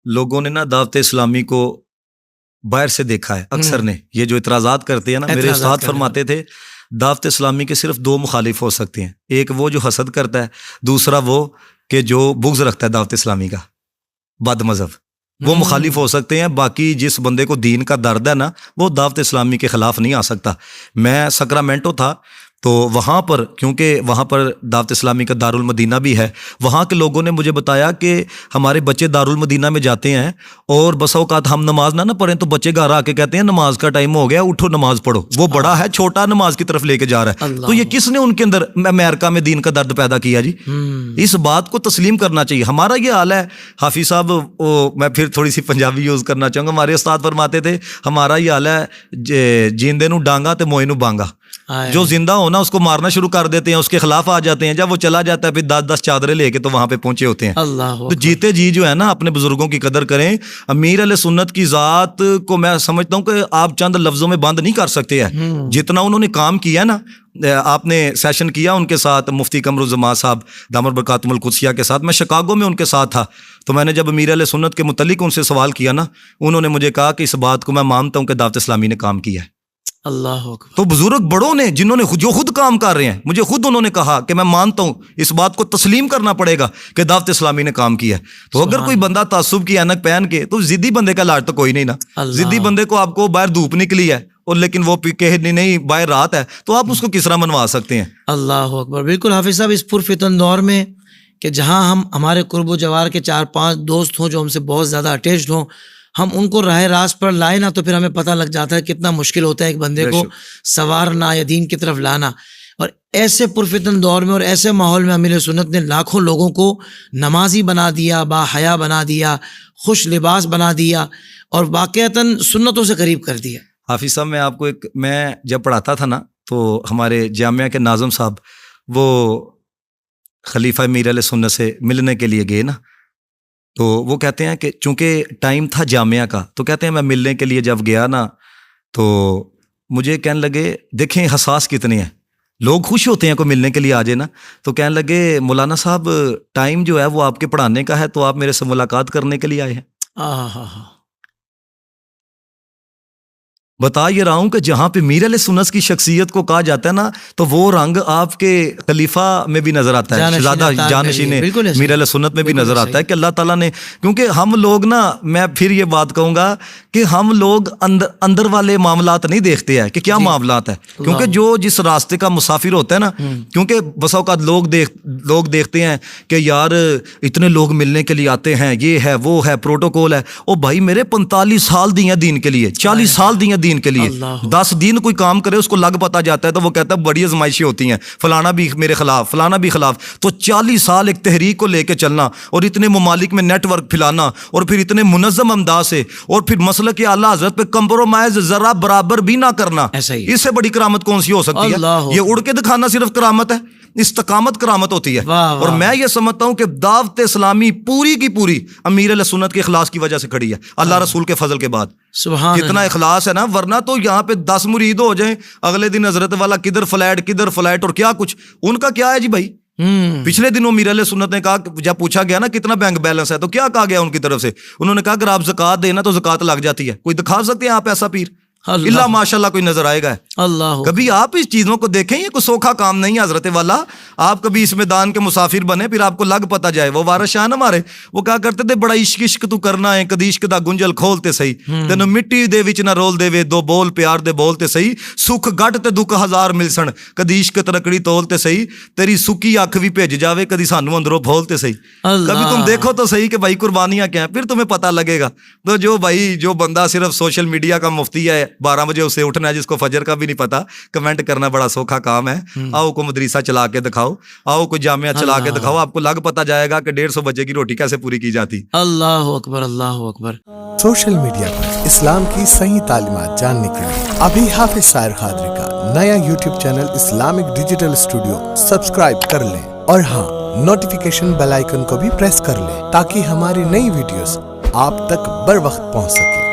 لوگوں نے نا دعوت اسلامی کو باہر سے دیکھا ہے اکثر نے، یہ جو اعتراضات کرتے ہیں نا، میرے استاد فرماتے تھے دعوت اسلامی کے صرف دو مخالف ہو سکتے ہیں، ایک وہ جو حسد کرتا ہے، دوسرا وہ کہ جو بغض رکھتا ہے دعوت اسلامی کا، بد مذہب، وہ مخالف ہو سکتے ہیں۔ باقی جس بندے کو دین کا درد ہے نا، وہ دعوت اسلامی کے خلاف نہیں آ سکتا۔ میں سکرامنٹو تھا تو وہاں پر، کیونکہ وہاں پر دعوت اسلامی کا دارالمدینہ بھی ہے، وہاں کے لوگوں نے مجھے بتایا کہ ہمارے بچے دارالمدینہ میں جاتے ہیں اور بسا اوقات ہم نماز نہ پڑھیں تو بچے گھر آ کے کہتے ہیں نماز کا ٹائم ہو گیا، اٹھو نماز پڑھو۔ وہ بڑا ہے، چھوٹا نماز کی طرف لے کے جا رہا ہے، تو یہ کس نے ان کے اندر امریکہ میں دین کا درد پیدا کیا جی؟ اس بات کو تسلیم کرنا چاہیے۔ ہمارا یہ حال ہے، حافظ صاحب، میں پھر تھوڑی سی پنجابی یوز کرنا چاہوں گا، ہمارے استاد فرماتے تھے ہمارا یہ حال ہے، جیندے نو ڈانگا تے موئے نو بانگا، جو زندہ ہونا اس کو مارنا شروع کر دیتے ہیں، اس کے خلاف آ جاتے ہیں، جب وہ چلا جاتا ہے پھر 10 چادریں لے کے تو وہاں پہ پہنچے ہوتے ہیں۔ تو جیتے جی جو ہے نا اپنے بزرگوں کی قدر کریں۔ امیر علیہ سنت کی ذات کو میں سمجھتا ہوں کہ آپ چند لفظوں میں بند نہیں کر سکتے ہیں، جتنا انہوں نے کام کیا نا۔ آپ نے سیشن کیا ان کے ساتھ، مفتی قمر الزمان صاحب دامت برکاتہم القدسیہ کے ساتھ، میں شکاگو میں ان کے ساتھ تھا، تو میں نے جب امیر علیہ سنت کے متعلق ان سے سوال کیا نا، انہوں نے مجھے کہا کہ اس بات کو میں مانتا ہوں کہ دعوت اسلامی نے کام کیا ہے۔ اللہ اکبر۔ تو بزرگ بڑوں نے، جنہوں نے جو خود کام کر رہے ہیں، مجھے خود انہوں نے کہا کہ میں مانتا ہوں، اس بات کو تسلیم کرنا پڑے گا کہ دعوت اسلامی نے کام کیا ہے۔ تو اگر کوئی بندہ تعصب کی اینک پہن کے، تو ضدی بندے کا علاج تو کوئی نہیں نا۔ ضدی بندے کو آپ کو باہر دھوپ نکلی ہے اور لیکن وہ کہ نہیں باہر رات ہے، تو آپ اس کو کس طرح منوا سکتے ہیں؟ اللہ اکبر۔ بالکل حافظ صاحب، اس پرفتن دور میں کہ جہاں ہمارے قرب و جوار کے 4-5 دوست ہوں جو ہم سے بہت زیادہ اٹیچڈ ہوں، ہم ان کو راہ راست پر لائے نا، تو پھر ہمیں پتہ لگ جاتا ہے کتنا مشکل ہوتا ہے ایک بندے کو سنوارنا یا دین کی طرف لانا۔ اور ایسے پرفتن دور میں اور ایسے ماحول میں امیر سنت نے لاکھوں لوگوں کو نمازی بنا دیا، با حیا بنا دیا، خوش لباس بنا دیا، اور واقعتاً سنتوں سے قریب کر دیا۔ حافظ صاحب، میں آپ کو میں جب پڑھاتا تھا نا، تو ہمارے جامعہ کے ناظم صاحب وہ خلیفہ امیر علیہ سنت سے ملنے کے لیے گئے نا، تو وہ کہتے ہیں کہ چونکہ ٹائم تھا جامعہ کا، تو کہتے ہیں میں ملنے کے لیے جب گیا نا، تو مجھے کہنے لگے دیکھیں حساس کتنے ہیں، لوگ خوش ہوتے ہیں کوئی ملنے کے لیے آ جائے نا، تو کہنے لگے مولانا صاحب ٹائم جو ہے وہ آپ کے پڑھانے کا ہے، تو آپ میرے سے ملاقات کرنے کے لیے آئے ہیں۔ بتا یہ رہا ہوں کہ جہاں پہ امیر علیہ سنت کی شخصیت کو کہا جاتا ہے نا، تو وہ رنگ آپ کے خلیفہ میں بھی نظر آتا ہے، شہزادہ جانشین امیر علیہ سنت میں بھی نظر آتا ہے کہ اللہ تعالیٰ نے، کیونکہ ہم لوگ نا، میں پھر یہ بات کہوں گا کہ ہم لوگ اندر والے معاملات نہیں دیکھتے ہیں کہ کیا معاملات ہیں، کیونکہ جو جس راستے کا مسافر ہوتا ہے نا، کیونکہ بس اوقات لوگ دیکھتے ہیں کہ یار اتنے لوگ ملنے کے لیے آتے ہیں، یہ ہے وہ ہے پروٹوکول ہے، او بھائی میرے 45 سال دیے دین کے لیے، 40 سال دیے دین کے لیے، 10 دن کوئی کام کرے اس کو لگ پتا جاتا ہے، تو وہ کہتا ہے بڑی آزمائشیں ہوتی ہیں، فلانا بھی میرے خلاف، فلانا بھی خلاف، تو 40 سال ایک تحریک کو لے کے چلنا اور اتنے ممالک میں نیٹ ورک پھیلانا اور پھر اتنے منظم انداز سے، اور پھر مسلک اعلیٰ حضرت پہ کمپرومائز ذرا برابر بھی نہ کرنا، اس سے بڑی کرامت کون سی ہو سکتی ہے؟ یہ اڑ کے دکھانا صرف کرامت ہے؟ استقامت کرامت ہوتی ہے۔ اور میں یہ سمجھتا ہوں کہ دعوت اسلامی پوری کی پوری امیر علیہ سنت کے اخلاص کی وجہ سے کھڑی ہے، اللہ رسول کے فضل کے بعد۔ کتنا اخلاص ہے نا، ورنہ تو یہاں پہ 10 مرید ہو جائیں، اگلے دن حضرت والا کدھر فلائٹ اور کیا کچھ، ان کا کیا ہے جی بھائی؟ پچھلے دنوں امیر علیہ سنت نے کہا، جب پوچھا گیا نا کتنا بینک بیلنس ہے، تو کیا کہا گیا ان کی طرف سے؟ انہوں نے کہا اگر آپ زکوٰۃ دینا تو زکوٰۃ لگ جاتی ہے۔ کوئی دکھا سکتے ہیں آپ ایسا پیر؟ اللہ ماشاء اللہ کوئی نظر آئے گا؟ اللہ کبھی آپ اس چیزوں کو دیکھیں، یہ کوئی سوکھا کام نہیں ہے حضرت والا۔ آپ کبھی اس میدان کے مسافر بنے، پھر آپ کو لگ پتا جائے۔ وہ وارث شاہ ہمارے وہ کہا کرتے تھے بڑا عشق عشق تو کرنا ہے، کدی عشق دا گنجل کھولتے سہی، تینوں مٹی دے وچ نہ رول دے وے، دو بول پیار دے بولتے سہی، سکھ گھٹ تے دکھ ہزار ملسن، کدی عشق ترکڑی تولتے سہی، تیری سکی اکھ بھی بھیج جاوے، کدی سانو اندروں بھولتے سہی۔ کبھی تم دیکھو تو صحیح کہ بھائی قربانیاں کیا ہیں، پھر تمہیں پتہ لگے گا۔ تو جو بندہ صرف سوشل میڈیا کا مفتی ہے، 12 بجے اسے اٹھنا ہے، جس کو فجر کا بھی نہیں پتا، کمنٹ کرنا بڑا سوکھا کام ہے۔ آؤ کو مدرسہ چلا کے دکھاؤ، آؤ کو جامعہ چلا کے دکھاؤ، آپ کو لگ پتا جائے گا کہ 150 بجے کی روٹی کیسے پوری کی جاتی۔ اللہ اکبر، اللہ اکبر۔ سوشل میڈیا پر اسلام کی صحیح تعلیمات جاننے کے لیے ابھی حافظ سائر قادری کا نیا YouTube channel Islamic digital studio subscribe کر لیں، اور ہاں نوٹیفیکیشن بیل آئیکن کو بھی پریس کر لیں تاکہ ہماری نئی ویڈیوز آپ تک بر وقت پہنچ سکے۔